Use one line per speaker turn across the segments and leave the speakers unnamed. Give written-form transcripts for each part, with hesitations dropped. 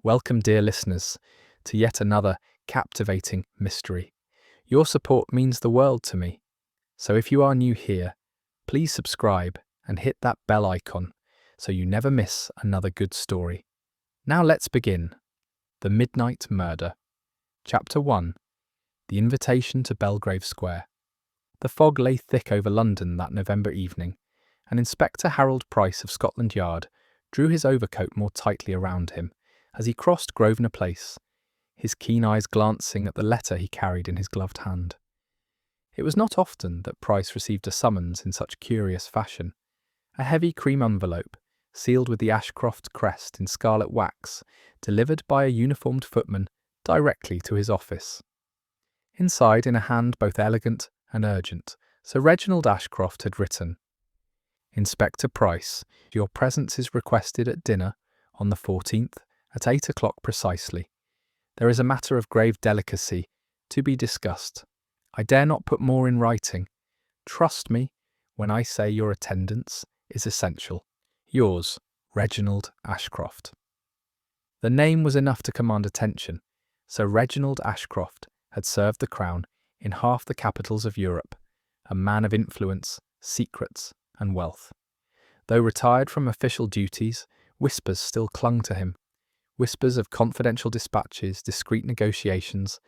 Welcome, dear listeners, to yet another captivating mystery. Your support means the world to me. So if you are new here, please subscribe and hit that bell icon so you never miss another good story. Now let's begin. The Midnight Murder. Chapter 1. The Invitation to Belgrave Square. The fog lay thick over London that November evening, and Inspector Harold Price of Scotland Yard drew his overcoat more tightly around him as he crossed Grosvenor Place, his keen eyes glancing at the letter he carried in his gloved hand. It was not often that Price received a summons in such curious fashion. A heavy cream envelope, sealed with the Ashcroft crest in scarlet wax, delivered by a uniformed footman directly to his office. Inside, in a hand both elegant and urgent, Sir Reginald Ashcroft had written, "Inspector Price, your presence is requested at dinner on the 14th at 8 o'clock precisely. There is a matter of grave delicacy to be discussed. I dare not put more in writing. Trust me when I say your attendance is essential. Yours, Reginald Ashcroft." The name was enough to command attention. Sir Reginald Ashcroft had served the Crown in half the capitals of Europe, a man of influence, secrets, and wealth. Though retired from official duties, whispers still clung to him. Whispers of confidential dispatches, discreet negotiations,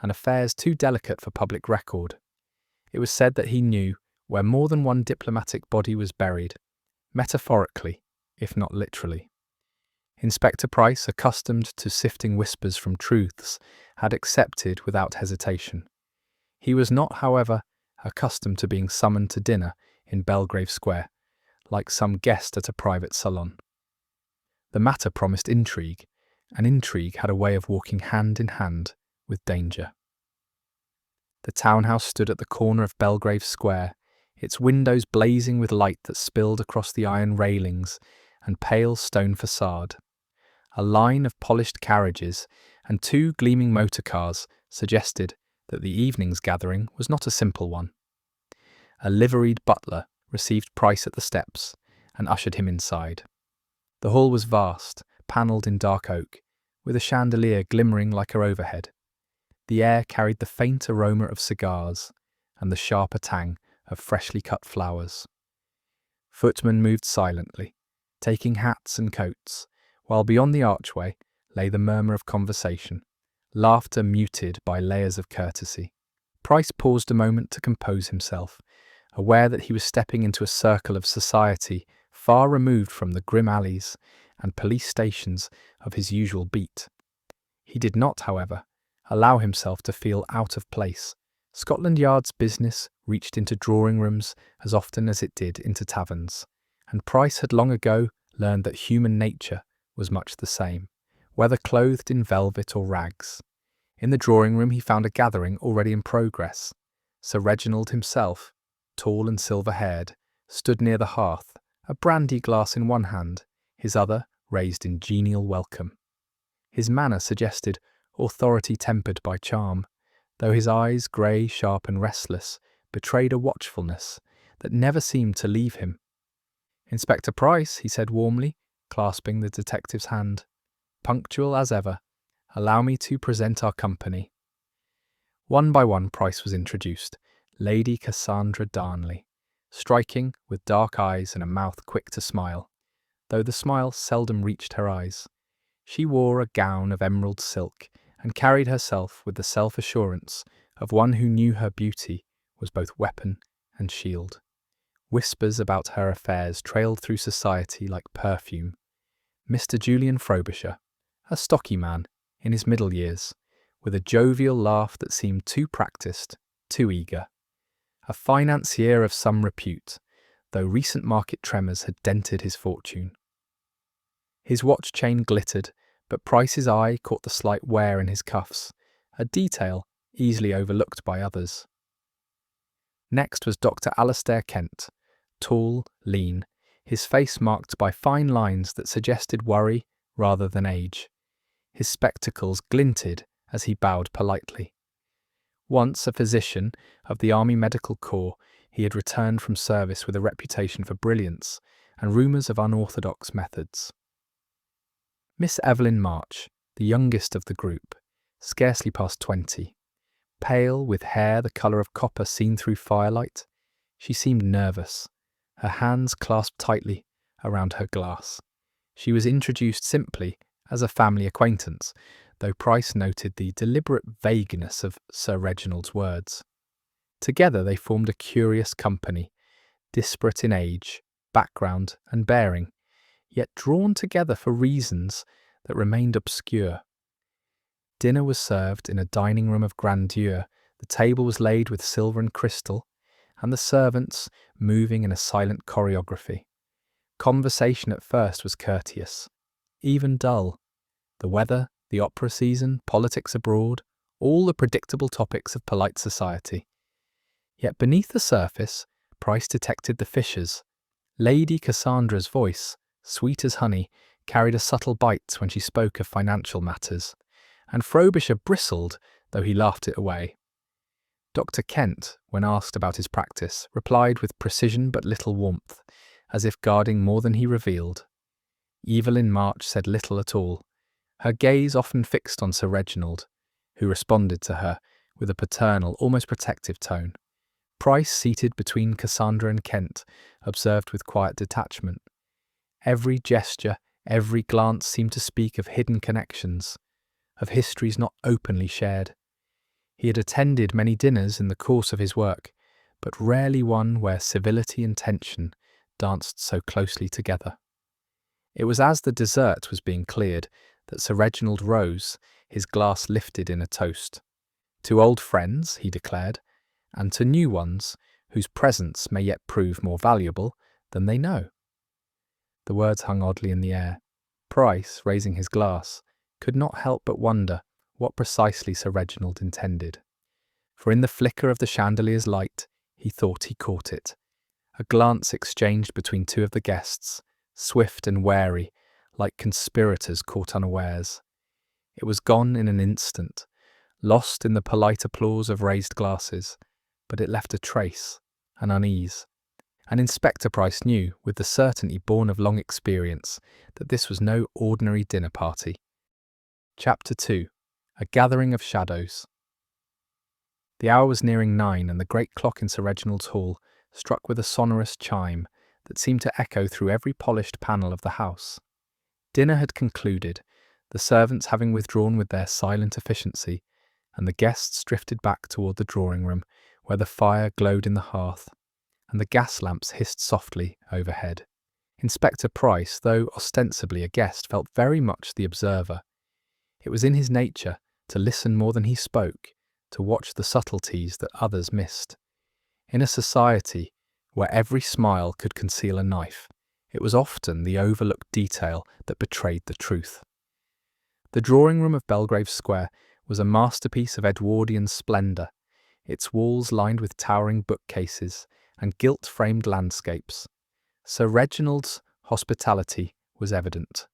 and affairs too delicate for public record. It was said that he knew where more than one diplomatic body was buried, metaphorically, if not literally. Inspector Price, accustomed to sifting whispers from truths, had accepted without hesitation. He was not, however, accustomed to being summoned to dinner in Belgrave Square, like some guest at a private salon. The matter promised intrigue, and intrigue had a way of walking hand in hand with danger. The townhouse stood at the corner of Belgrave Square, its windows blazing with light that spilled across the iron railings and pale stone facade. A line of polished carriages and two gleaming motor cars suggested that the evening's gathering was not a simple one. A liveried butler received Price at the steps and ushered him inside. The hall was vast, panelled in dark oak, with a chandelier glimmering like her overhead. The air carried the faint aroma of cigars and the sharper tang of freshly cut flowers. Footmen moved silently, taking hats and coats, while beyond the archway lay the murmur of conversation, laughter muted by layers of courtesy. Price paused a moment to compose himself, aware that he was stepping into a circle of society far removed from the grim alleys and police stations of his usual beat. He did not, however, allow himself to feel out of place. Scotland Yard's business reached into drawing rooms as often as it did into taverns, and Price had long ago learned that human nature was much the same, whether clothed in velvet or rags. In the drawing room he found a gathering already in progress. Sir Reginald himself, tall and silver-haired, stood near the hearth, a brandy glass in one hand, his other raised in genial welcome. His manner suggested authority tempered by charm, though his eyes, grey, sharp and restless, betrayed a watchfulness that never seemed to leave him. "Inspector Price," he said warmly, clasping the detective's hand. "Punctual as ever. Allow me to present our company." One by one Price was introduced. Lady Cassandra Darnley, striking, with dark eyes and a mouth quick to smile, though the smile seldom reached her eyes. She wore a gown of emerald silk and carried herself with the self-assurance of one who knew her beauty was both weapon and shield. Whispers about her affairs trailed through society like perfume. Mr. Julian Frobisher, a stocky man in his middle years, with a jovial laugh that seemed too practised, too eager. A financier of some repute, though recent market tremors had dented his fortune. His watch chain glittered, but Price's eye caught the slight wear in his cuffs, a detail easily overlooked by others. Next was Dr. Alastair Kent, tall, lean, his face marked by fine lines that suggested worry rather than age. His spectacles glinted as he bowed politely. Once a physician of the Army Medical Corps, he had returned from service with a reputation for brilliance and rumours of unorthodox methods. Miss Evelyn March, the youngest of the group, scarcely past 20. Pale, with hair the colour of copper seen through firelight, she seemed nervous, her hands clasped tightly around her glass. She was introduced simply as a family acquaintance, though Price noted the deliberate vagueness of Sir Reginald's words. Together they formed a curious company, disparate in age, background and bearing, yet drawn together for reasons that remained obscure. Dinner was served in a dining room of grandeur, the table was laid with silver and crystal, and the servants moving in a silent choreography. Conversation at first was courteous, even dull. The weather, the opera season, politics abroad, all the predictable topics of polite society. Yet beneath the surface, Price detected the fissures. Lady Cassandra's voice, sweet as honey, carried a subtle bite when she spoke of financial matters, and Frobisher bristled, though he laughed it away. Dr. Kent, when asked about his practice, replied with precision but little warmth, as if guarding more than he revealed. Evelyn March said little at all, her gaze often fixed on Sir Reginald, who responded to her with a paternal, almost protective tone. Price, seated between Cassandra and Kent, observed with quiet detachment. Every gesture, every glance seemed to speak of hidden connections, of histories not openly shared. He had attended many dinners in the course of his work, but rarely one where civility and tension danced so closely together. It was as the dessert was being cleared that Sir Reginald rose, his glass lifted in a toast. To old friends, he declared, and to new ones whose presence may yet prove more valuable than they know. The words hung oddly in the air. Price, raising his glass, could not help but wonder what precisely Sir Reginald intended. For in the flicker of the chandelier's light, he thought he caught it. A glance exchanged between two of the guests, swift and wary, like conspirators caught unawares. It was gone in an instant, lost in the polite applause of raised glasses, but it left a trace, an unease. And Inspector Price knew, with the certainty born of long experience, that this was no ordinary dinner party. Chapter 2. A Gathering of Shadows. The hour was nearing 9, and the great clock in Sir Reginald's hall struck with a sonorous chime that seemed to echo through every polished panel of the house. Dinner had concluded, the servants having withdrawn with their silent efficiency, and the guests drifted back toward the drawing-room, where the fire glowed in the hearth, and the gas lamps hissed softly overhead. Inspector Price, though ostensibly a guest, felt very much the observer. It was in his nature to listen more than he spoke, to watch the subtleties that others missed. In a society where every smile could conceal a knife, it was often the overlooked detail that betrayed the truth. The drawing-room of Belgrave Square was a masterpiece of Edwardian splendour, its walls lined with towering bookcases and gilt-framed landscapes. Sir Reginald's hospitality was evident.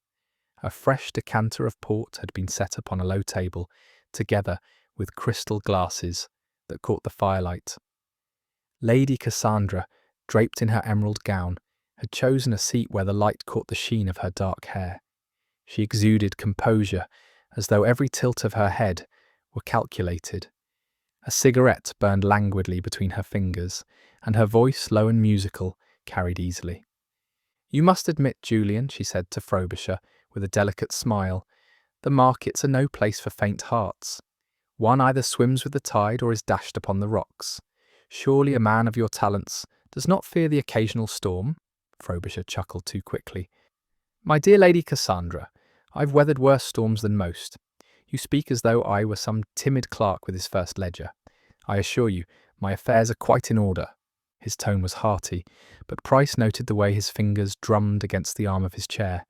A fresh decanter of port had been set upon a low table, together with crystal glasses that caught the firelight. Lady Cassandra, draped in her emerald gown, had chosen a seat where the light caught the sheen of her dark hair. She exuded composure, as though every tilt of her head were calculated. A cigarette burned languidly between her fingers, and her voice, low and musical, carried easily. "You must admit, Julian," she said to Frobisher, with a delicate smile, "the markets are no place for faint hearts. One either swims with the tide or is dashed upon the rocks. Surely a man of your talents does not fear the occasional storm?" Frobisher chuckled too quickly. "My dear Lady Cassandra, I've weathered worse storms than most. You speak as though I were some timid clerk with his first ledger. I assure you, my affairs are quite in order." His tone was hearty, but Price noted the way his fingers drummed against the arm of his chair,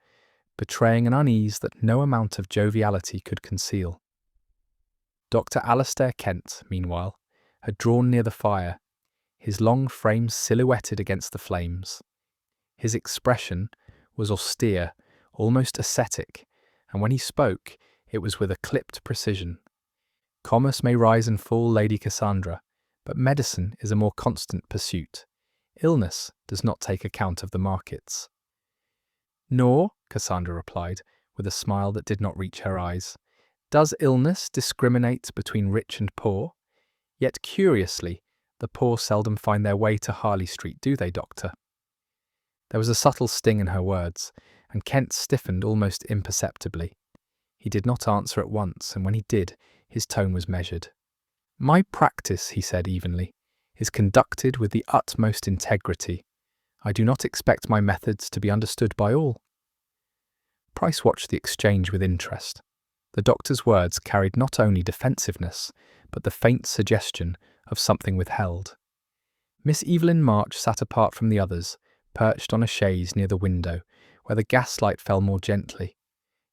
betraying an unease that no amount of joviality could conceal. Dr. Alastair Kent, meanwhile, had drawn near the fire, his long frame silhouetted against the flames. His expression was austere, almost ascetic, and when he spoke, it was with a clipped precision. "Commerce may rise and fall, Lady Cassandra, but medicine is a more constant pursuit. Illness does not take account of the markets." "Nor," Cassandra replied, with a smile that did not reach her eyes, Does illness discriminate between rich and poor? Yet curiously, the poor seldom find their way to Harley Street, do they, Doctor? There was a subtle sting in her words, and Kent stiffened almost imperceptibly. He did not answer at once, and when he did, his tone was measured. My practice, he said evenly, is conducted with the utmost integrity. I do not expect my methods to be understood by all. Price watched the exchange with interest. The doctor's words carried not only defensiveness, but the faint suggestion of something withheld. Miss Evelyn March sat apart from the others, perched on a chaise near the window, where the gaslight fell more gently.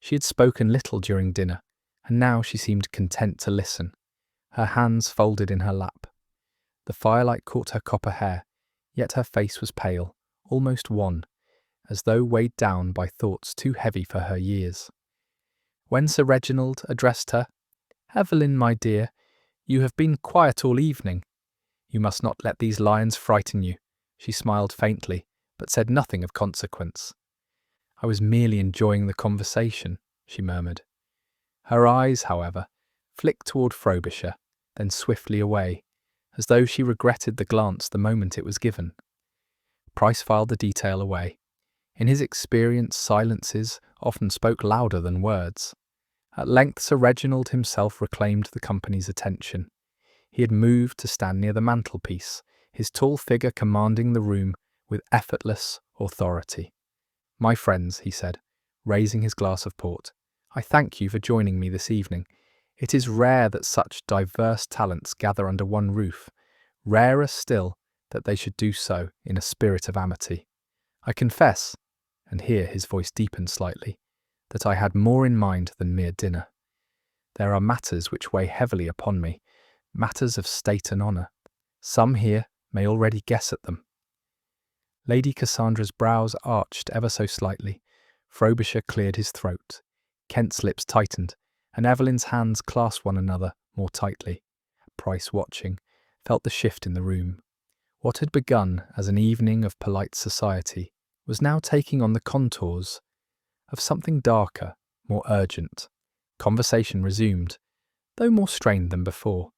She had spoken little during dinner, and now she seemed content to listen, her hands folded in her lap. The firelight caught her copper hair, yet her face was pale, almost wan, as though weighed down by thoughts too heavy for her years. When Sir Reginald addressed her, "Evelyn, my dear, you have been quiet all evening. You must not let these lions frighten you." She smiled faintly, but said nothing of consequence. "I was merely enjoying the conversation," she murmured. Her eyes, however, flicked toward Frobisher, then swiftly away, as though she regretted the glance the moment it was given. Price filed the detail away. In his experience, silences often spoke louder than words. At length Sir Reginald himself reclaimed the company's attention. He had moved to stand near the mantelpiece, his tall figure commanding the room with effortless authority. "My friends," he said, raising his glass of port, "I thank you for joining me this evening. It is rare that such diverse talents gather under one roof, rarer still that they should do so in a spirit of amity. I confess," and here his voice deepened slightly, "that I had more in mind than mere dinner. There are matters which weigh heavily upon me, matters of state and honour. Some here may already guess at them." Lady Cassandra's brows arched ever so slightly. Frobisher cleared his throat. Kent's lips tightened, and Evelyn's hands clasped one another more tightly. Price, watching, felt the shift in the room. What had begun as an evening of polite society was now taking on the contours of something darker, more urgent. Conversation resumed, though more strained than before.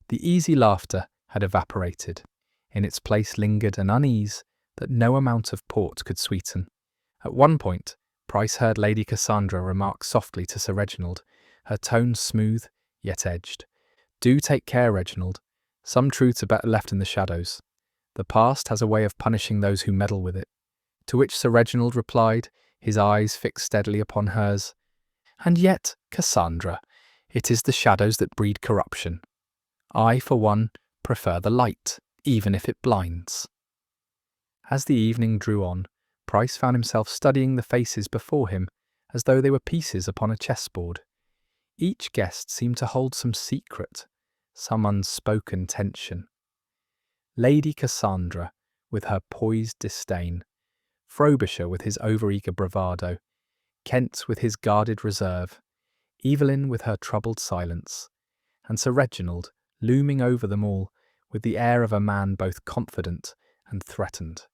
The easy laughter had evaporated. In its place lingered an unease that no amount of port could sweeten. At one point, Price heard Lady Cassandra remark softly to Sir Reginald, her tone smooth yet edged. "Do take care, Reginald. Some truths are better left in the shadows. The past has a way of punishing those who meddle with it." To which Sir Reginald replied, his eyes fixed steadily upon hers, "And yet, Cassandra, it is the shadows that breed corruption. I, for one, prefer the light, even if it blinds." As the evening drew on, Price found himself studying the faces before him as though they were pieces upon a chessboard. Each guest seemed to hold some secret, some unspoken tension. Lady Cassandra, with her poised disdain, Frobisher with his overeager bravado, Kent with his guarded reserve, Evelyn with her troubled silence, and Sir Reginald looming over them all with the air of a man both confident and threatened.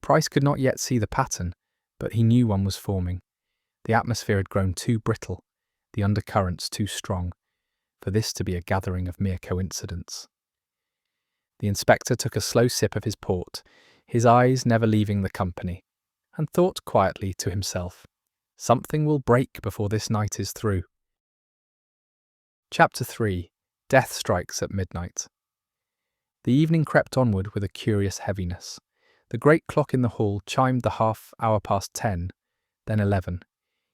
Price could not yet see the pattern, but he knew one was forming. The atmosphere had grown too brittle, the undercurrents too strong, for this to be a gathering of mere coincidence. The inspector took a slow sip of his port, his eyes never leaving the company, and thought quietly to himself, "Something will break before this night is through." Chapter 3. Death Strikes at Midnight. The evening crept onward with a curious heaviness. The great clock in the hall chimed the half-hour past 10, then 11,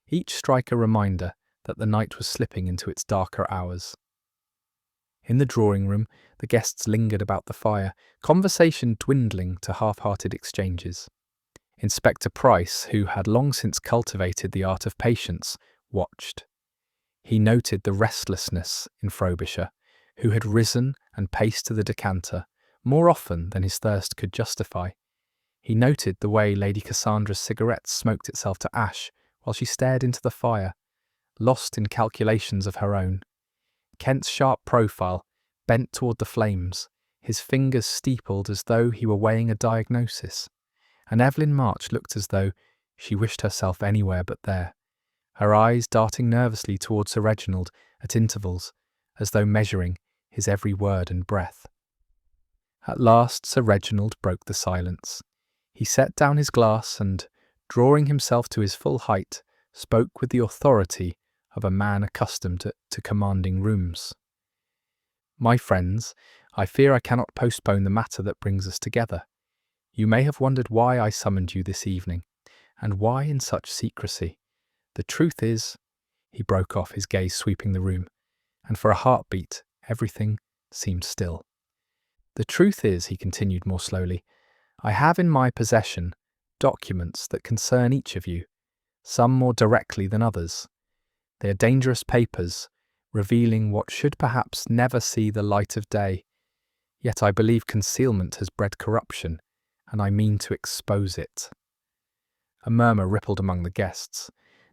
each strike a reminder that the night was slipping into its darker hours. In the drawing-room, the guests lingered about the fire, conversation dwindling to half-hearted exchanges. Inspector Price, who had long since cultivated the art of patience, watched. He noted the restlessness in Frobisher, who had risen and paced to the decanter more often than his thirst could justify. He noted the way Lady Cassandra's cigarette smoked itself to ash while she stared into the fire, lost in calculations of her own. Kent's sharp profile bent toward the flames, his fingers steepled as though he were weighing a diagnosis, and Evelyn March looked as though she wished herself anywhere but there, her eyes darting nervously towards Sir Reginald at intervals, as though measuring his every word and breath. At last Sir Reginald broke the silence. He set down his glass and, drawing himself to his full height, spoke with the authority of a man accustomed to commanding rooms. "My friends, I fear I cannot postpone the matter that brings us together. You may have wondered why I summoned you this evening, and why in such secrecy. The truth is," he broke off, his gaze sweeping the room, and for a heartbeat everything seemed still. "The truth is," he continued more slowly, "I have in my possession documents that concern each of you, some more directly than others. They are dangerous papers, revealing what should perhaps never see the light of day. Yet I believe concealment has bred corruption, and I mean to expose it." A murmur rippled among the guests.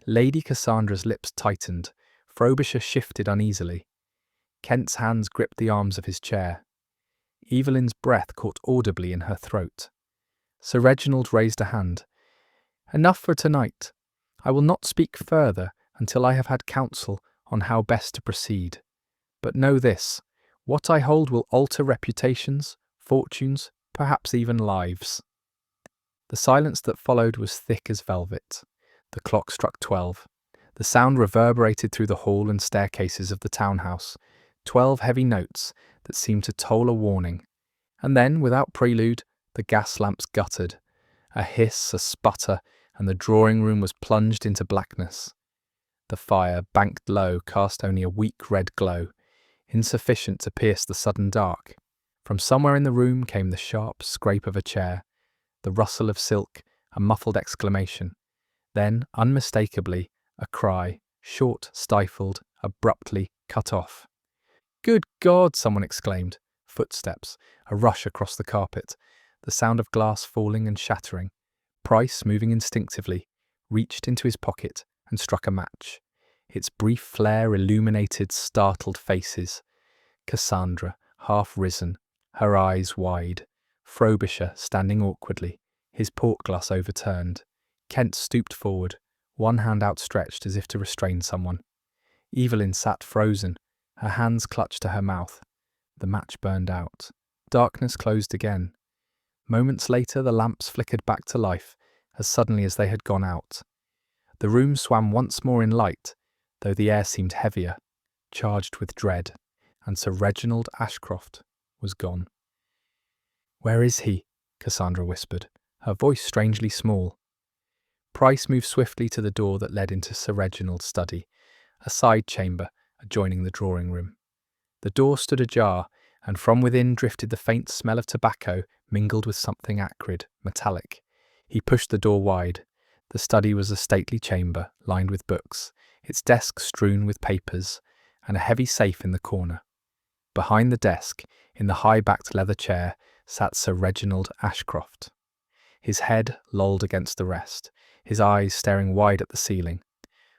Lady Cassandra's lips tightened. Frobisher shifted uneasily. Kent's hands gripped the arms of his chair. Evelyn's breath caught audibly in her throat. Sir Reginald raised a hand. "Enough for tonight. I will not speak further until I have had counsel on how best to proceed. But know this, what I hold will alter reputations, fortunes, perhaps even lives." The silence that followed was thick as velvet. The clock struck 12. The sound reverberated through the hall and staircases of the townhouse, 12 heavy notes that seemed to toll a warning. And then, without prelude, the gas lamps guttered. A hiss, a sputter, and the drawing-room was plunged into blackness. The fire, banked low, cast only a weak red glow, insufficient to pierce the sudden dark. From somewhere in the room came the sharp scrape of a chair, the rustle of silk, a muffled exclamation. Then, unmistakably, a cry, short, stifled, abruptly cut off. "Good God!" someone exclaimed. Footsteps, a rush across the carpet, the sound of glass falling and shattering. Price, moving instinctively, reached into his pocket and struck a match. Its brief flare illuminated startled faces. Cassandra, half risen, her eyes wide. Frobisher, standing awkwardly, his port-glass overturned. Kent stooped forward, one hand outstretched as if to restrain someone. Evelyn sat frozen, her hands clutched to her mouth. The match burned out. Darkness closed again. Moments later, the lamps flickered back to life, as suddenly as they had gone out. The room swam once more in light, though the air seemed heavier, charged with dread, and Sir Reginald Ashcroft was gone. "Where is he?" Cassandra whispered, her voice strangely small. Price moved swiftly to the door that led into Sir Reginald's study, a side chamber adjoining the drawing-room. The door stood ajar, and from within drifted the faint smell of tobacco mingled with something acrid, metallic. He pushed the door wide. The study was a stately chamber, lined with books, its desk strewn with papers, and a heavy safe in the corner. Behind the desk, in the high-backed leather chair, sat Sir Reginald Ashcroft. His head lolled against the rest, his eyes staring wide at the ceiling.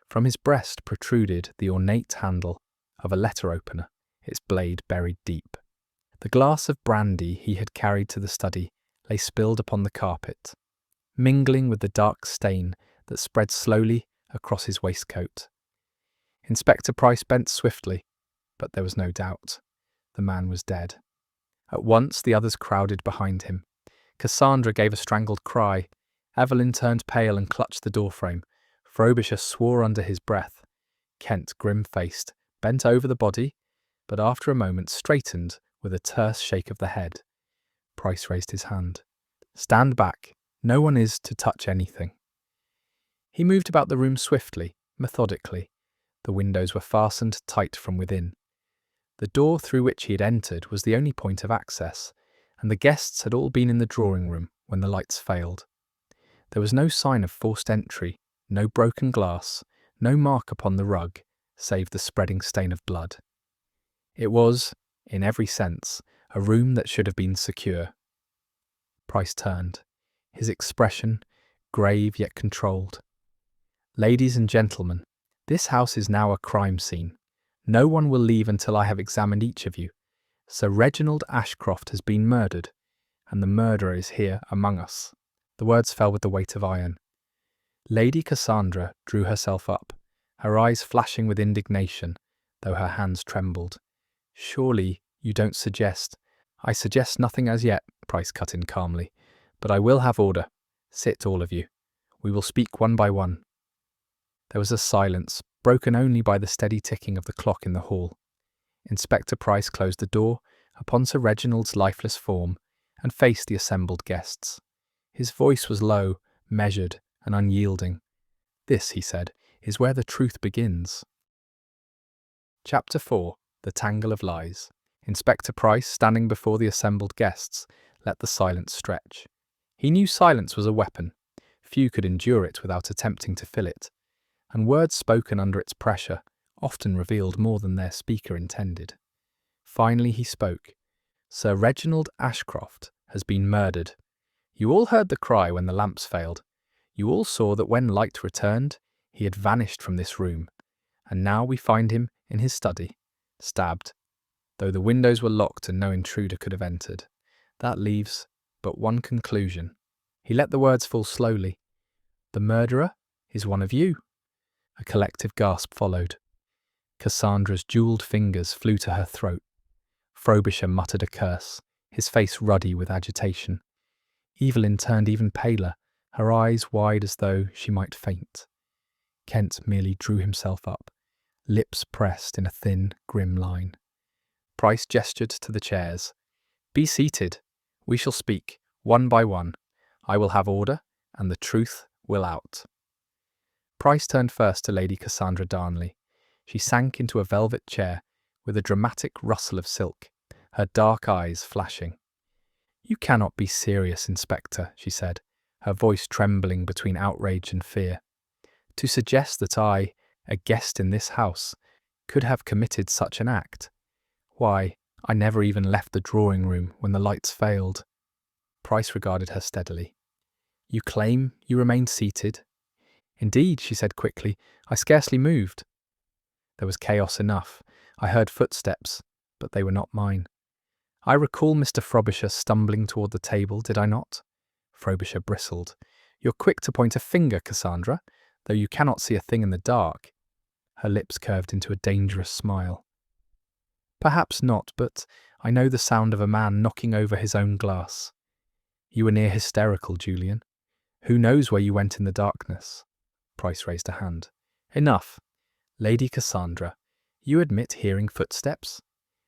From his breast protruded the ornate handle of a letter-opener, its blade buried deep. The glass of brandy he had carried to the study lay spilled upon the carpet, mingling with the dark stain that spread slowly across his waistcoat. Inspector Price bent swiftly, but there was no doubt. The man was dead. At once the others crowded behind him. Cassandra gave a strangled cry. Evelyn turned pale and clutched the doorframe. Frobisher swore under his breath. Kent, grim-faced, bent over the body, but after a moment straightened with a terse shake of the head. Price raised his hand. "Stand back. No one is to touch anything." He moved about the room swiftly, methodically. The windows were fastened tight from within. The door through which he had entered was the only point of access, and the guests had all been in the drawing-room when the lights failed. There was no sign of forced entry, no broken glass, no mark upon the rug, save the spreading stain of blood. It was, in every sense, a room that should have been secure. Price turned, his expression grave yet controlled. "Ladies and gentlemen, this house is now a crime scene. No one will leave until I have examined each of you. Sir Reginald Ashcroft has been murdered, and the murderer is here among us." The words fell with the weight of iron. Lady Cassandra drew herself up, her eyes flashing with indignation, though her hands trembled. "Surely you don't suggest—" "I suggest nothing as yet," Price cut in calmly, "but I will have order. Sit, all of you. We will speak one by one." There was a silence, broken only by the steady ticking of the clock in the hall. Inspector Price closed the door upon Sir Reginald's lifeless form and faced the assembled guests. His voice was low, measured, and unyielding. "This," he said, "is where the truth begins." Chapter 4. The Tangle of Lies. Inspector Price, standing before the assembled guests, let the silence stretch. He knew silence was a weapon. Few could endure it without attempting to fill it, and words spoken under its pressure often revealed more than their speaker intended. Finally he spoke. "Sir Reginald Ashcroft has been murdered. You all heard the cry when the lamps failed. You all saw that when light returned, he had vanished from this room, and now we find him in his study, stabbed, though the windows were locked and no intruder could have entered. That leaves but one conclusion." He let the words fall slowly. "The murderer is one of you." A collective gasp followed. Cassandra's jewelled fingers flew to her throat. Frobisher muttered a curse, his face ruddy with agitation. Evelyn turned even paler, her eyes wide as though she might faint. Kent merely drew himself up, lips pressed in a thin, grim line. Price gestured to the chairs. "Be seated. We shall speak, one by one. I will have order, and the truth will out." Price turned first to Lady Cassandra Darnley. She sank into a velvet chair with a dramatic rustle of silk, her dark eyes flashing. "You cannot be serious, Inspector," she said, her voice trembling between outrage and fear. "To suggest that I, a guest in this house, could have committed such an act. Why, I never even left the drawing-room when the lights failed." Price regarded her steadily. "You claim you remained seated?" "Indeed," she said quickly, "I scarcely moved." There was chaos enough. I heard footsteps, but they were not mine. "I recall Mr. Frobisher stumbling toward the table, did I not?" Frobisher bristled. "You're quick to point a finger, Cassandra, though you cannot see a thing in the dark." Her lips curved into a dangerous smile. "Perhaps not, but I know the sound of a man knocking over his own glass." "You were near hysterical, Julian. Who knows where you went in the darkness?" Price raised a hand. "Enough. Lady Cassandra, you admit hearing footsteps?"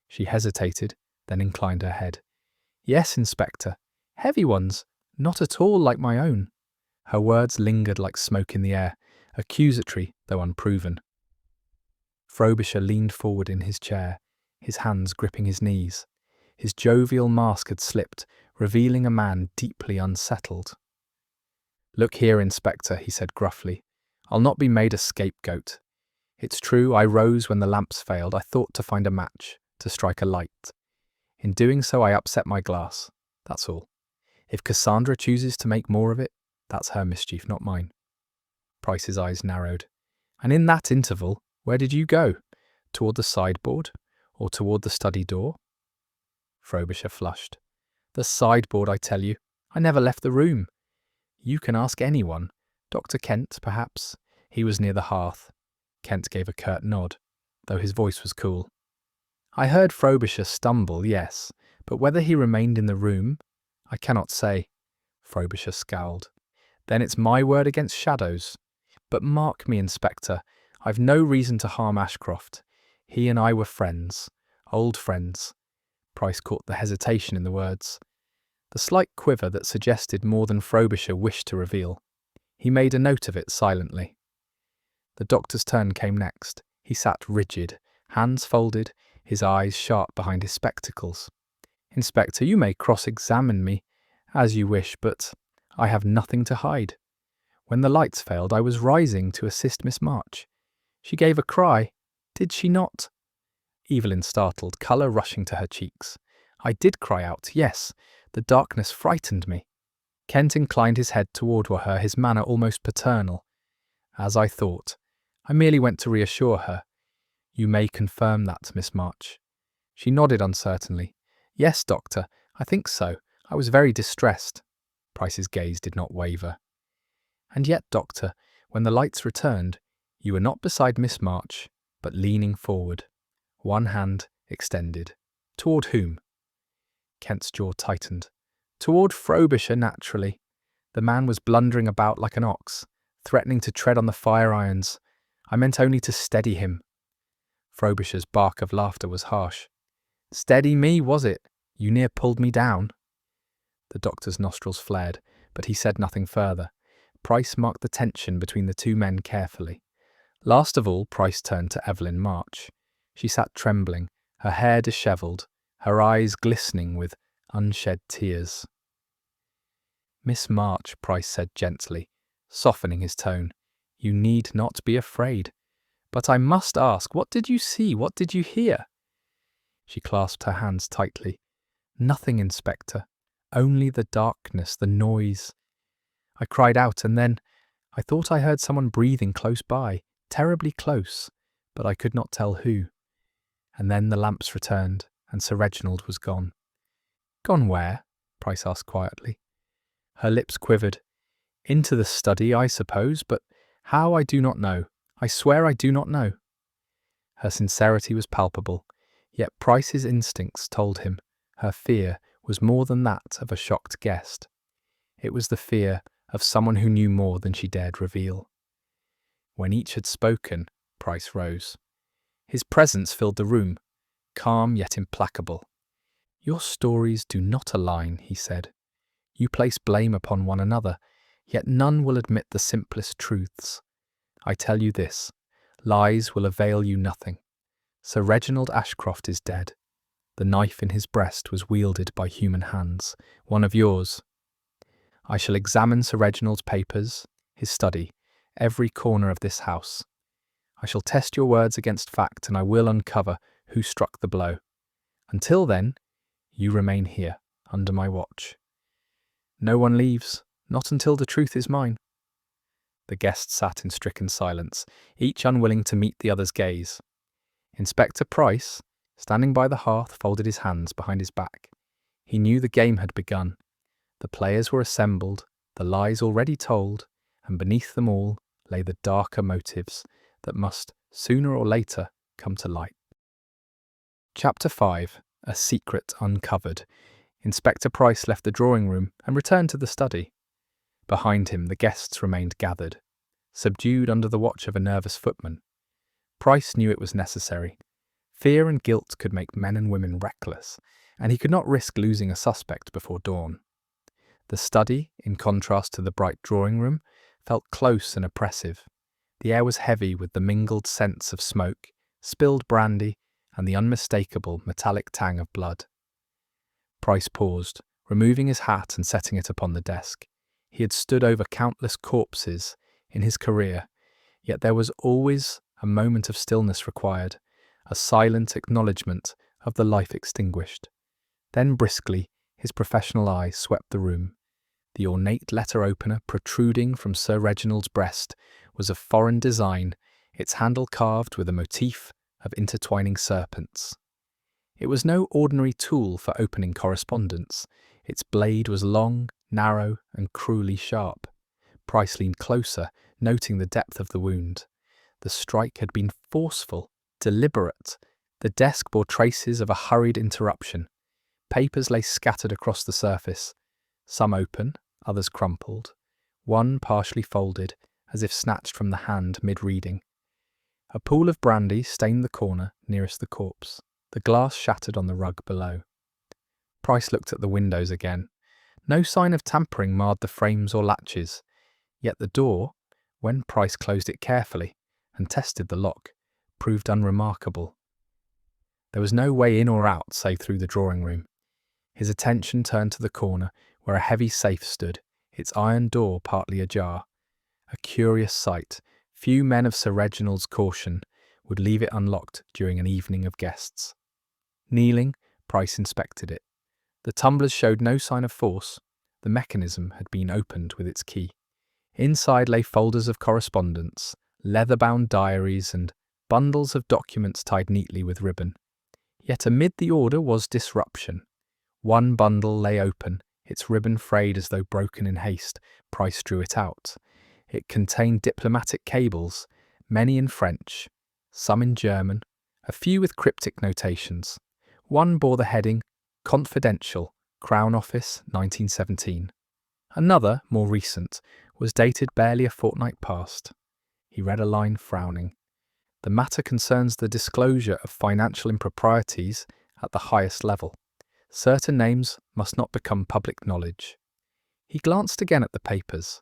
She hesitated, then inclined her head. "Yes, Inspector. Heavy ones, not at all like my own." Her words lingered like smoke in the air, accusatory though unproven. Frobisher leaned forward in his chair, his hands gripping his knees. His jovial mask had slipped, revealing a man deeply unsettled. "Look here, Inspector," he said gruffly. "I'll not be made a scapegoat. It's true, I rose when the lamps failed. I thought to find a match, to strike a light. In doing so, I upset my glass. That's all. If Cassandra chooses to make more of it, that's her mischief, not mine." Price's eyes narrowed. "And in that interval, where did you go? Toward the sideboard? Or toward the study door?" Frobisher flushed. "The sideboard, I tell you. I never left the room. You can ask anyone. Dr. Kent, perhaps. He was near the hearth." Kent gave a curt nod, though his voice was cool. "I heard Frobisher stumble, yes, but whether he remained in the room, I cannot say." Frobisher scowled. "Then it's my word against shadows. But mark me, Inspector, I've no reason to harm Ashcroft. He and I were friends, old friends." Price caught the hesitation in the words, the slight quiver that suggested more than Frobisher wished to reveal. He made a note of it silently. The doctor's turn came next. He sat rigid, hands folded, his eyes sharp behind his spectacles. "Inspector, you may cross-examine me as you wish, but I have nothing to hide. When the lights failed, I was rising to assist Miss March. She gave a cry. Did she not?" Evelyn startled, colour rushing to her cheeks. "I did cry out, yes. The darkness frightened me." Kent inclined his head toward her, his manner almost paternal. "As I thought. I merely went to reassure her. You may confirm that, Miss March." She nodded uncertainly. "Yes, Doctor, I think so. I was very distressed." Price's gaze did not waver. "And yet, Doctor, when the lights returned, You were not beside Miss March, but leaning forward, one hand extended. Toward whom? Kent's jaw tightened. Toward Frobisher, naturally. The man was blundering about like an ox, threatening to tread on the fire irons. I meant only to steady him. Frobisher's bark of laughter was harsh. Steady me, was it? You near pulled me down. The doctor's nostrils flared, but he said nothing further. Price marked the tension between the two men carefully. Last of all, Price turned to Evelyn March. She sat trembling, her hair dishevelled, her eyes glistening with unshed tears. Miss March, Price said gently, softening his tone, you need not be afraid. But I must ask, what did you see? What did you hear? She clasped her hands tightly. Nothing, Inspector. Only the darkness, the noise. I cried out, and then I thought I heard someone breathing close by, terribly close, but I could not tell who. And then the lamps returned, and Sir Reginald was gone. Gone where? Price asked quietly. Her lips quivered. Into the study, I suppose, but how I do not know. I swear I do not know. Her sincerity was palpable, yet Price's instincts told him her fear was more than that of a shocked guest. It was the fear of someone who knew more than she dared reveal. When each had spoken, Price rose. His presence filled the room, calm yet implacable. Your stories do not align, he said. You place blame upon one another, yet none will admit the simplest truths. I tell you this, lies will avail you nothing. Sir Reginald Ashcroft is dead. The knife in his breast was wielded by human hands, one of yours. I shall examine Sir Reginald's papers, his study, every corner of this house. I shall test your words against fact, and I will uncover who struck the blow. Until then, you remain here, under my watch. No one leaves, not until the truth is mine. The guests sat in stricken silence, each unwilling to meet the other's gaze. Inspector Price, standing by the hearth, folded his hands behind his back. He knew the game had begun. The players were assembled, the lies already told, and beneath them all lay the darker motives that must, sooner or later, come to light. Chapter 5. A Secret Uncovered. Inspector Price left the drawing room and returned to the study. Behind him the guests remained gathered, subdued under the watch of a nervous footman. Price knew it was necessary. Fear and guilt could make men and women reckless, and he could not risk losing a suspect before dawn. The study, in contrast to the bright drawing room, felt close and oppressive. The air was heavy with the mingled scents of smoke, spilled brandy, and the unmistakable metallic tang of blood. Price paused, removing his hat and setting it upon the desk. He had stood over countless corpses in his career, yet there was always a moment of stillness required, a silent acknowledgement of the life extinguished. Then briskly, his professional eye swept the room. The ornate letter opener protruding from Sir Reginald's breast was of foreign design, its handle carved with a motif of intertwining serpents. It was no ordinary tool for opening correspondence. Its blade was long, narrow, and cruelly sharp. Price leaned closer, noting the depth of the wound. The strike had been forceful, deliberate. The desk bore traces of a hurried interruption. Papers lay scattered across the surface, some open, others crumpled, one partially folded, as if snatched from the hand mid-reading. A pool of brandy stained the corner nearest the corpse. The glass shattered on the rug below. Price looked at the windows again. No sign of tampering marred the frames or latches, yet the door, when Price closed it carefully and tested the lock, proved unremarkable. There was no way in or out save through the drawing room. His attention turned to the corner where a heavy safe stood, its iron door partly ajar. A curious sight. Few men of Sir Reginald's caution would leave it unlocked during an evening of guests. Kneeling, Price inspected it. The tumblers showed no sign of force. The mechanism had been opened with its key. Inside lay folders of correspondence, leather-bound diaries, and bundles of documents tied neatly with ribbon. Yet amid the order was disruption. One bundle lay open, its ribbon frayed as though broken in haste. Price drew it out. It contained diplomatic cables, many in French, some in German, a few with cryptic notations. One bore the heading, Confidential, Crown Office, 1917. Another, more recent, was dated barely a fortnight past. He read a line frowning. The matter concerns the disclosure of financial improprieties at the highest level. Certain names must not become public knowledge. He glanced again at the papers.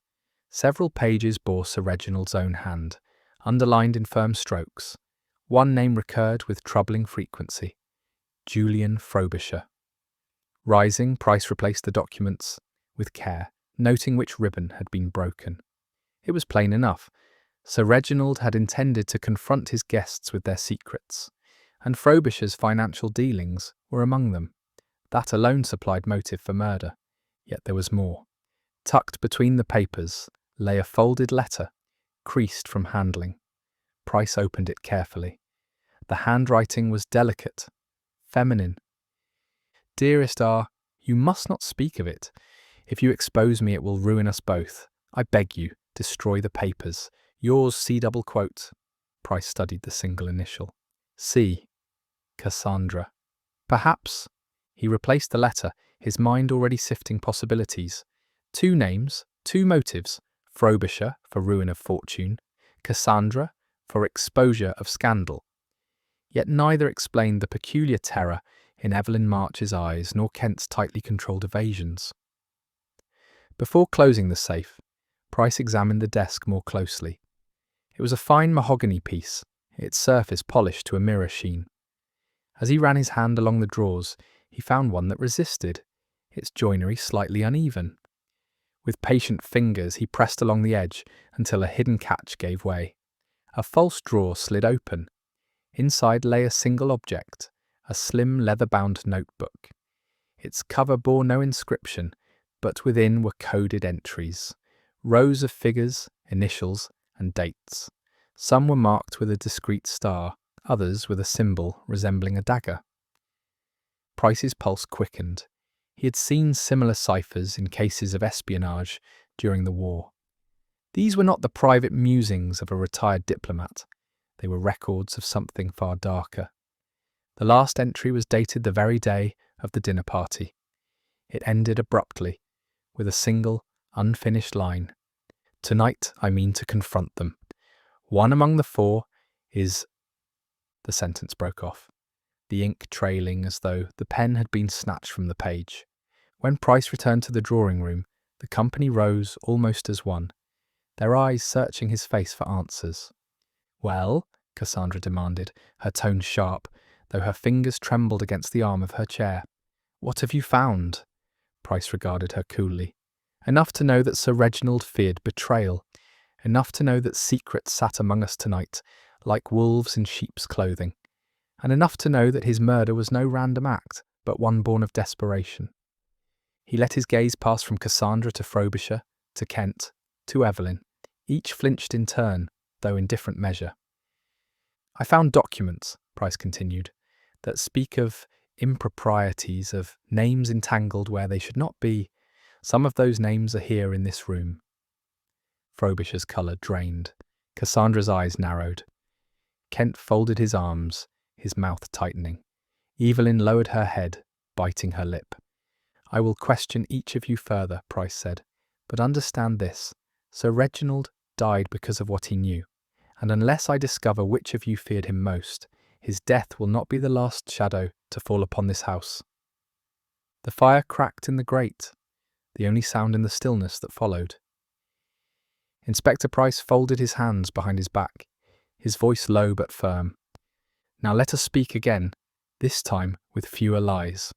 Several pages bore Sir Reginald's own hand, underlined in firm strokes. One name recurred with troubling frequency. Julian Frobisher. Rising, Price replaced the documents with care, noting which ribbon had been broken. It was plain enough. Sir Reginald had intended to confront his guests with their secrets, and Frobisher's financial dealings were among them. That alone supplied motive for murder. Yet there was more. Tucked between the papers lay a folded letter, creased from handling. Price opened it carefully. The handwriting was delicate, feminine. Dearest R, you must not speak of it. If you expose me, it will ruin us both. I beg you, destroy the papers. Yours, C. Price studied the single initial. C. Cassandra. Perhaps. He replaced the letter, his mind already sifting possibilities. 2 names, 2 motives. Frobisher for ruin of fortune, Cassandra for exposure of scandal. Yet neither explained the peculiar terror in Evelyn March's eyes nor Kent's tightly controlled evasions. Before closing the safe, Price examined the desk more closely. It was a fine mahogany piece, its surface polished to a mirror sheen. As he ran his hand along the drawers, he found one that resisted, its joinery slightly uneven. With patient fingers, he pressed along the edge until a hidden catch gave way. A false drawer slid open. Inside lay a single object, a slim leather-bound notebook. Its cover bore no inscription, but within were coded entries, rows of figures, initials, and dates. Some were marked with a discreet star, others with a symbol resembling a dagger. Price's pulse quickened. He had seen similar ciphers in cases of espionage during the war. These were not the private musings of a retired diplomat. They were records of something far darker. The last entry was dated the very day of the dinner party. It ended abruptly, with a single, unfinished line. Tonight I mean to confront them. One among the 4 is... The sentence broke off, the ink trailing as though the pen had been snatched from the page. When Price returned to the drawing room, the company rose almost as one, their eyes searching his face for answers. Well, Cassandra demanded, her tone sharp, though her fingers trembled against the arm of her chair. What have you found? Price regarded her coolly. Enough to know that Sir Reginald feared betrayal. Enough to know that secrets sat among us tonight, like wolves in sheep's clothing. And enough to know that his murder was no random act, but one born of desperation. He let his gaze pass from Cassandra to Frobisher, to Kent, to Evelyn. Each flinched in turn, though in different measure. I found documents, Price continued, that speak of improprieties, of names entangled where they should not be. Some of those names are here in this room. Frobisher's colour drained. Cassandra's eyes narrowed. Kent folded his arms, his mouth tightening. Evelyn lowered her head, biting her lip. I will question each of you further, Price said, but understand this. Sir Reginald died because of what he knew, and unless I discover which of you feared him most, his death will not be the last shadow to fall upon this house. The fire cracked in the grate, the only sound in the stillness that followed. Inspector Price folded his hands behind his back, his voice low but firm. Now let us speak again, this time with fewer lies.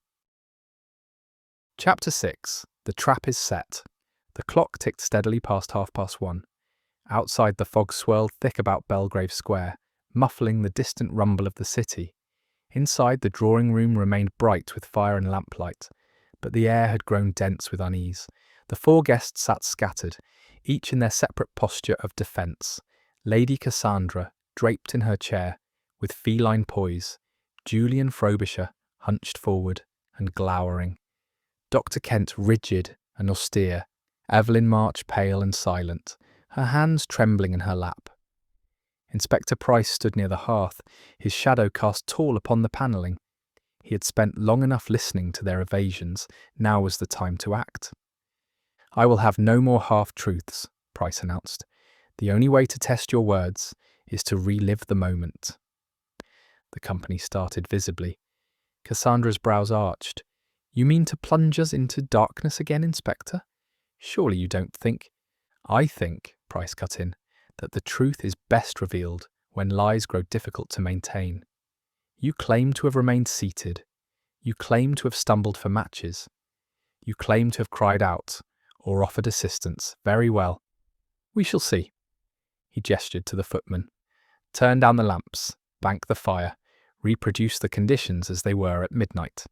Chapter 6. The trap is set. The clock ticked steadily past 1:30. Outside, the fog swirled thick about Belgrave Square, muffling the distant rumble of the city. Inside, the drawing room remained bright with fire and lamplight, but the air had grown dense with unease. The 4 guests sat scattered, each in their separate posture of defence. Lady Cassandra, draped in her chair, with feline poise, Julian Frobisher, hunched forward and glowering, Dr. Kent rigid and austere, Evelyn March pale and silent, her hands trembling in her lap. Inspector Price stood near the hearth, his shadow cast tall upon the panelling. He had spent long enough listening to their evasions. Now was the time to act. "I will have no more half-truths," Price announced. "The only way to test your words is to relive the moment." The company started visibly. Cassandra's brows arched. "You mean to plunge us into darkness again, Inspector? Surely you don't think—" "I think," Price cut in, "that the truth is best revealed when lies grow difficult to maintain. You claim to have remained seated. You claim to have stumbled for matches. You claim to have cried out or offered assistance. Very well. We shall see." He gestured to the footman. "Turn down the lamps, bank the fire, reproduce the conditions as they were at midnight."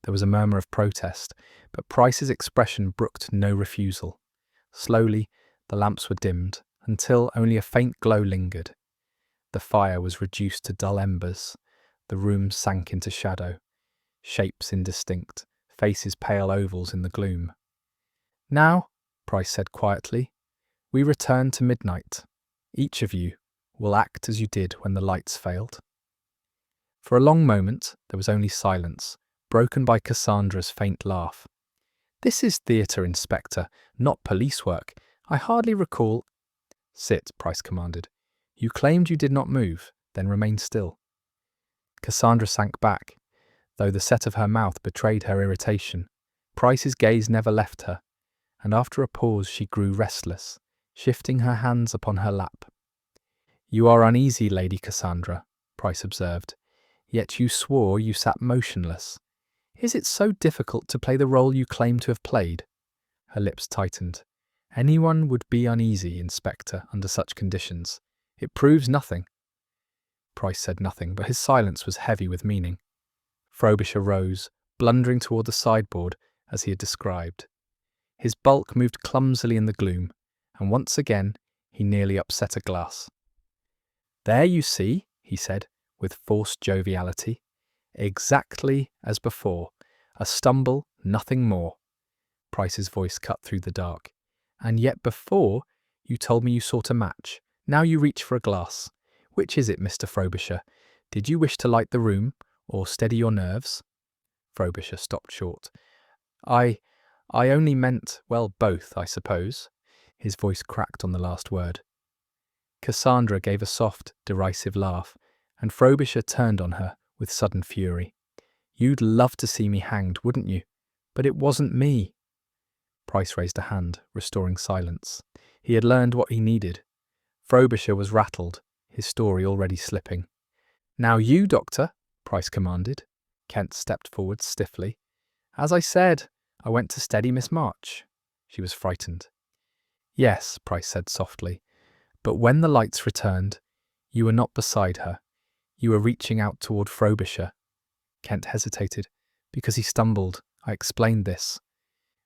There was a murmur of protest, but Price's expression brooked no refusal. Slowly, the lamps were dimmed, until only a faint glow lingered. The fire was reduced to dull embers. The room sank into shadow. Shapes indistinct, faces pale ovals in the gloom. "Now," Price said quietly, "we return to midnight. Each of you will act as you did when the lights failed." For a long moment, there was only silence, broken by Cassandra's faint laugh. "This is theatre, Inspector, not police work. I hardly recall—" "Sit," Price commanded. "You claimed you did not move, then remain still." Cassandra sank back, though the set of her mouth betrayed her irritation. Price's gaze never left her, and after a pause she grew restless, shifting her hands upon her lap. "You are uneasy, Lady Cassandra," Price observed, "yet you swore you sat motionless. Is it so difficult to play the role you claim to have played?" Her lips tightened. "Anyone would be uneasy, Inspector, under such conditions. It proves nothing." Price said nothing, but his silence was heavy with meaning. Frobisher rose, blundering toward the sideboard as he had described. His bulk moved clumsily in the gloom, and once again he nearly upset a glass. "There you see," he said, with forced joviality. "Exactly as before. A stumble, nothing more." Price's voice cut through the dark. "And yet before, you told me you sought a match. Now you reach for a glass. Which is it, Mr. Frobisher? Did you wish to light the room, or steady your nerves?" Frobisher stopped short. I only meant, well, both, I suppose." His voice cracked on the last word. Cassandra gave a soft, derisive laugh, and Frobisher turned on her with sudden fury. "You'd love to see me hanged, wouldn't you? But it wasn't me." Price raised a hand, restoring silence. He had learned what he needed. Frobisher was rattled, his story already slipping. "Now you, Doctor," Price commanded. Kent stepped forward stiffly. "As I said, I went to steady Miss March." She was frightened. "Yes," Price said softly, "but when the lights returned, you were not beside her. You were reaching out toward Frobisher." Kent hesitated. "Because he stumbled. I explained this."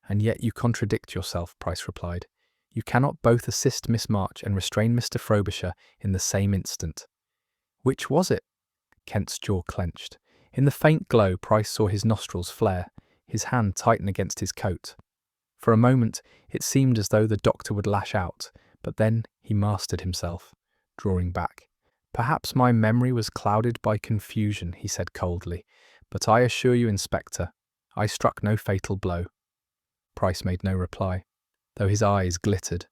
"And yet you contradict yourself," Price replied. "You cannot both assist Miss March and restrain Mr. Frobisher in the same instant." "Which was it?" Kent's jaw clenched. In the faint glow, Price saw his nostrils flare, his hand tighten against his coat. For a moment, it seemed as though the doctor would lash out, but then he mastered himself, drawing back. "Perhaps my memory was clouded by confusion," he said coldly, "but I assure you, Inspector, I struck no fatal blow." Price made no reply, though his eyes glittered.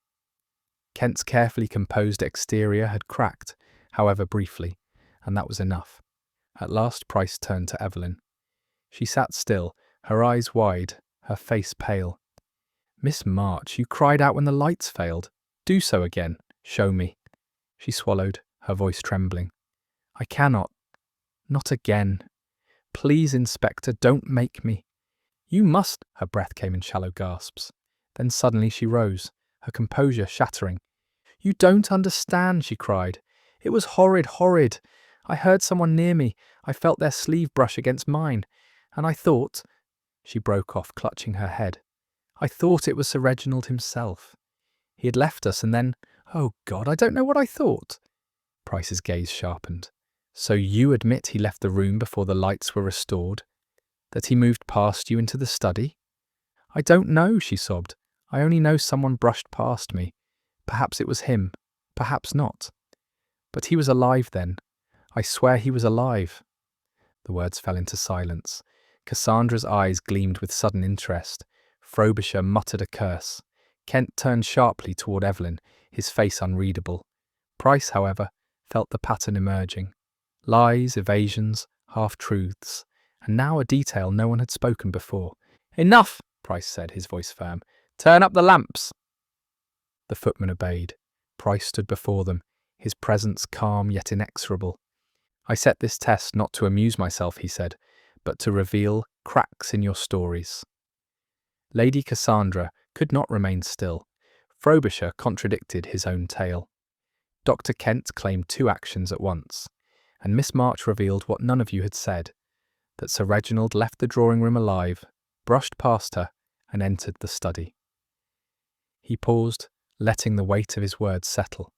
Kent's carefully composed exterior had cracked, however briefly, and that was enough. At last Price turned to Evelyn. She sat still, her eyes wide, her face pale. "Miss March, you cried out when the lights failed. Do so again. Show me." She swallowed, her voice trembling. "I cannot. Not again. Please, Inspector, don't make me." "You must." Her breath came in shallow gasps. Then suddenly she rose, her composure shattering. "You don't understand," she cried. "It was horrid, horrid. I heard someone near me. I felt their sleeve brush against mine. And I thought—" She broke off, clutching her head. "I thought it was Sir Reginald himself. He had left us, and then— Oh, God, I don't know what I thought." Price's gaze sharpened. "So you admit he left the room before the lights were restored? That he moved past you into the study?" "I don't know," she sobbed. "I only know someone brushed past me. Perhaps it was him. Perhaps not." But he was alive then. I swear he was alive. The words fell into silence. Cassandra's eyes gleamed with sudden interest. Frobisher muttered a curse. Kent turned sharply toward Evelyn, his face unreadable. Price, however, felt the pattern emerging. Lies, evasions, half-truths, and now a detail no one had spoken before. "Enough!" Price said, his voice firm. "Turn up the lamps!" The footman obeyed. Price stood before them, his presence calm yet inexorable. "I set this test not to amuse myself," he said, "but to reveal cracks in your stories." Lady Cassandra could not remain still. Frobisher contradicted his own tale. Dr. Kent claimed two actions at once, and Miss March revealed what none of you had said, that Sir Reginald left the drawing-room alive, brushed past her, and entered the study. He paused, letting the weight of his words settle.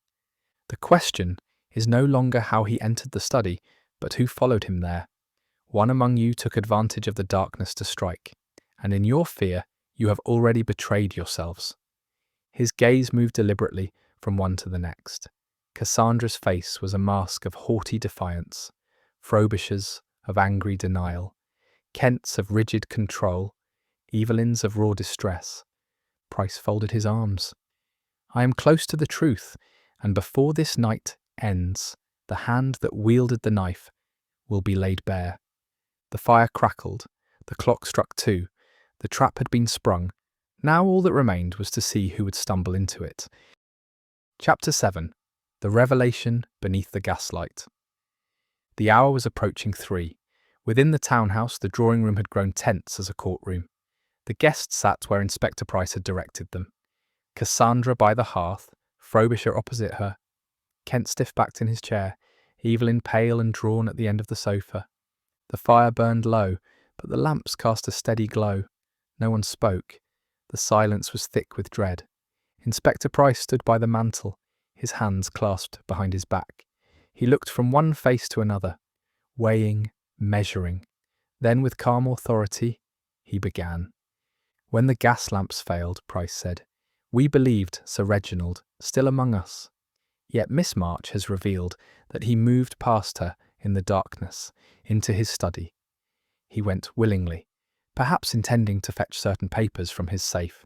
"The question is no longer how he entered the study, but who followed him there. One among you took advantage of the darkness to strike, and in your fear you have already betrayed yourselves." His gaze moved deliberately from one to the next. Cassandra's face was a mask of haughty defiance, Frobisher's of angry denial, Kent's of rigid control, Evelyn's of raw distress. Price folded his arms. "I am close to the truth, and before this night ends, the hand that wielded the knife will be laid bare." The fire crackled, the clock struck 2, the trap had been sprung. Now all that remained was to see who would stumble into it. Chapter 7. The Revelation Beneath the Gaslight. The hour was approaching 3. Within the townhouse, the drawing-room had grown tense as a courtroom. The guests sat where Inspector Price had directed them. Cassandra by the hearth, Frobisher opposite her, Kent stiff-backed in his chair, Evelyn pale and drawn at the end of the sofa. The fire burned low, but the lamps cast a steady glow. No one spoke. The silence was thick with dread. Inspector Price stood by the mantel, his hands clasped behind his back. He looked from one face to another, weighing, measuring. Then, with calm authority, he began. "When the gas lamps failed," Price said, "we believed Sir Reginald still among us. Yet Miss March has revealed that he moved past her in the darkness, into his study. He went willingly, perhaps intending to fetch certain papers from his safe.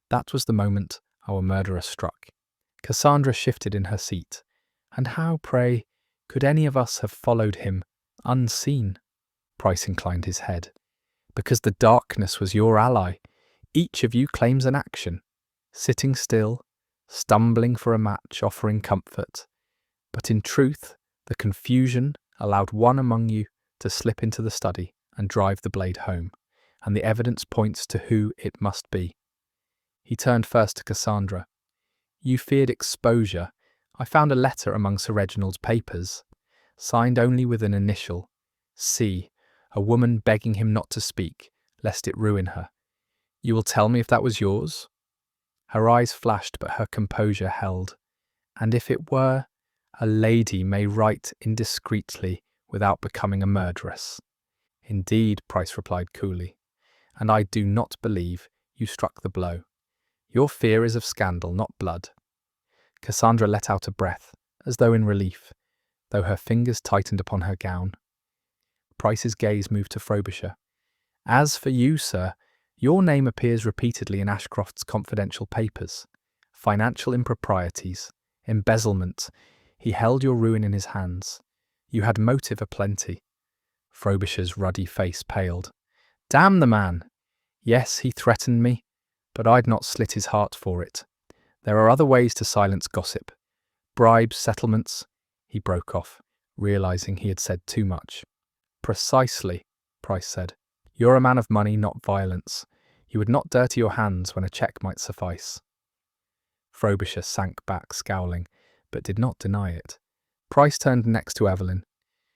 That was the moment our murderer struck." Cassandra shifted in her seat. "And how, pray, could any of us have followed him, unseen?" Price inclined his head. "Because the darkness was your ally. Each of you claims an action. Sitting still, stumbling for a match, offering comfort. But in truth, the confusion allowed one among you to slip into the study and drive the blade home, and the evidence points to who it must be." He turned first to Cassandra. "You feared exposure. I found a letter among Sir Reginald's papers, signed only with an initial, C, a woman begging him not to speak, lest it ruin her. You will tell me if that was yours?" Her eyes flashed, but her composure held. "And if it were, a lady may write indiscreetly without becoming a murderess." "Indeed," Price replied coolly, "and I do not believe you struck the blow. Your fear is of scandal, not blood." Cassandra let out a breath, as though in relief, though her fingers tightened upon her gown. Price's gaze moved to Frobisher. "As for you, sir, your name appears repeatedly in Ashcroft's confidential papers. Financial improprieties, embezzlement. He held your ruin in his hands. You had motive aplenty." Frobisher's ruddy face paled. "Damn the man! Yes, he threatened me, but I'd not slit his heart for it. There are other ways to silence gossip. Bribes, settlements." He broke off, realizing he had said too much. "Precisely," Price said. "You're a man of money, not violence. You would not dirty your hands when a cheque might suffice." Frobisher sank back, scowling, but did not deny it. Price turned next to Evelyn.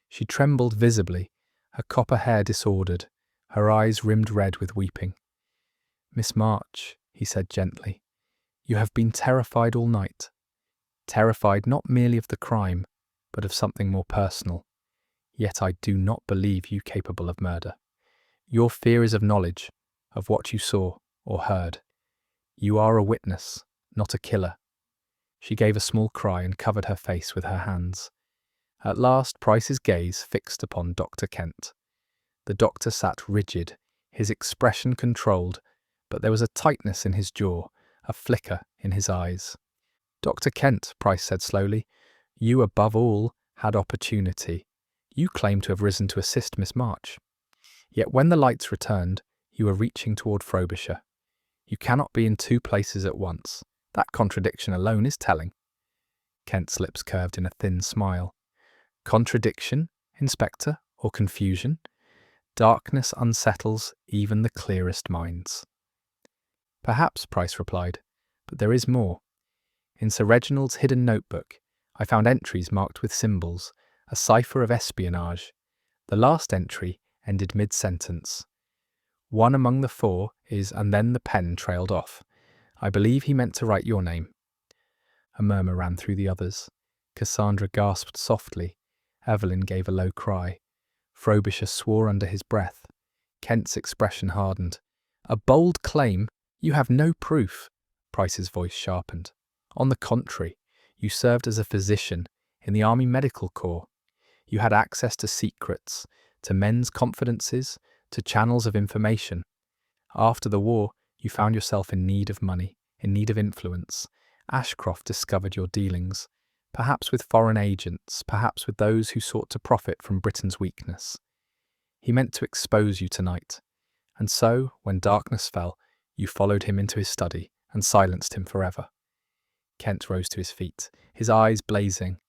She trembled visibly, her copper hair disordered, her eyes rimmed red with weeping. "Miss March," he said gently, "you have been terrified all night. Terrified not merely of the crime, but of something more personal. Yet I do not believe you capable of murder. Your fear is of knowledge, of what you saw or heard. You are a witness, not a killer." She gave a small cry and covered her face with her hands. At last, Price's gaze fixed upon Dr. Kent. The doctor sat rigid, his expression controlled, but there was a tightness in his jaw, a flicker in his eyes. "Dr. Kent," Price said slowly, "you above all had opportunity. You claim to have risen to assist Miss March. Yet when the lights returned, you were reaching toward Frobisher. You cannot be in two places at once. That contradiction alone is telling." Kent's lips curved in a thin smile. "Contradiction, Inspector, or confusion? Darkness unsettles even the clearest minds." "Perhaps," Price replied, "but there is more. In Sir Reginald's hidden notebook, I found entries marked with symbols, a cipher of espionage. The last entry ended mid-sentence. One among the four is, and then the pen trailed off. I believe he meant to write your name." A murmur ran through the others. Cassandra gasped softly. Evelyn gave a low cry. Frobisher swore under his breath. Kent's expression hardened. "A bold claim? You have no proof." Price's voice sharpened. "On the contrary, you served as a physician in the Army Medical Corps. You had access to secrets, to men's confidences, to channels of information. After the war, you found yourself in need of money, in need of influence. Ashcroft discovered your dealings, perhaps with foreign agents, perhaps with those who sought to profit from Britain's weakness. He meant to expose you tonight. And so, when darkness fell, you followed him into his study and silenced him forever." Kent rose to his feet, his eyes blazing.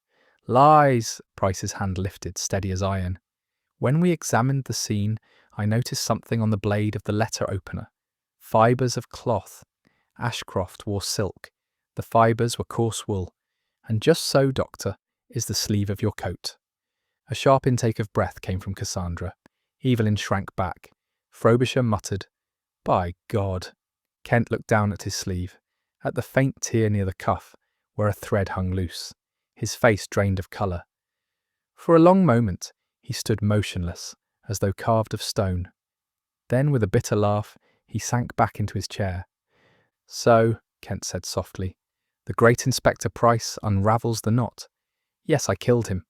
"Lies!" Price's hand lifted, steady as iron. "When we examined the scene, I noticed something on the blade of the letter opener. Fibres of cloth. Ashcroft wore silk. The fibres were coarse wool. And just so, Doctor, is the sleeve of your coat." A sharp intake of breath came from Cassandra. Evelyn shrank back. Frobisher muttered, "By God." Kent looked down at his sleeve, at the faint tear near the cuff, where a thread hung loose. His face drained of colour. For a long moment, he stood motionless, as though carved of stone. Then, with a bitter laugh, he sank back into his chair. "So," Kent said softly, "the great Inspector Price unravels the knot. Yes, I killed him.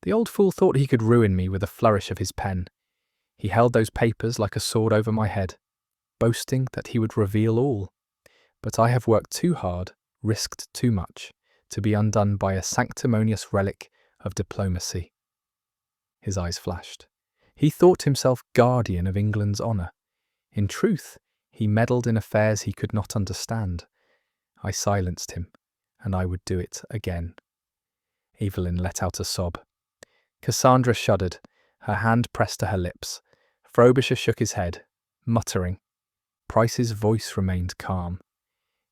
The old fool thought he could ruin me with a flourish of his pen. He held those papers like a sword over my head, boasting that he would reveal all. But I have worked too hard, risked too much, to be undone by a sanctimonious relic of diplomacy." His eyes flashed. He thought himself guardian of England's honour. In truth, he meddled in affairs he could not understand. I silenced him, and I would do it again. Evelyn let out a sob. Cassandra shuddered, her hand pressed to her lips. Frobisher shook his head, muttering. Price's voice remained calm.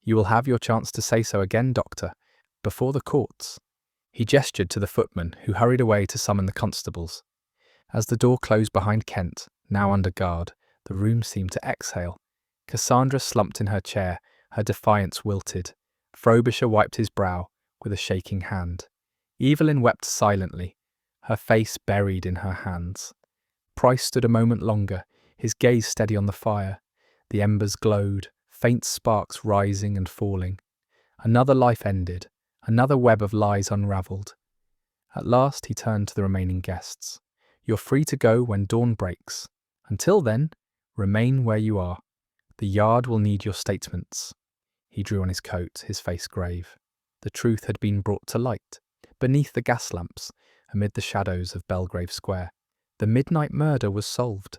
"You will have your chance to say so again, Doctor, before the courts." He gestured to the footman, who hurried away to summon the constables. As the door closed behind Kent, now under guard, the room seemed to exhale. Cassandra slumped in her chair, her defiance wilted. Frobisher wiped his brow with a shaking hand. Evelyn wept silently, her face buried in her hands. Price stood a moment longer, his gaze steady on the fire. The embers glowed, faint sparks rising and falling. Another life ended, another web of lies unravelled. At last he turned to the remaining guests. "You're free to go when dawn breaks. Until then, remain where you are. The yard will need your statements." He drew on his coat, his face grave. The truth had been brought to light, beneath the gas lamps, amid the shadows of Belgrave Square. The midnight murder was solved.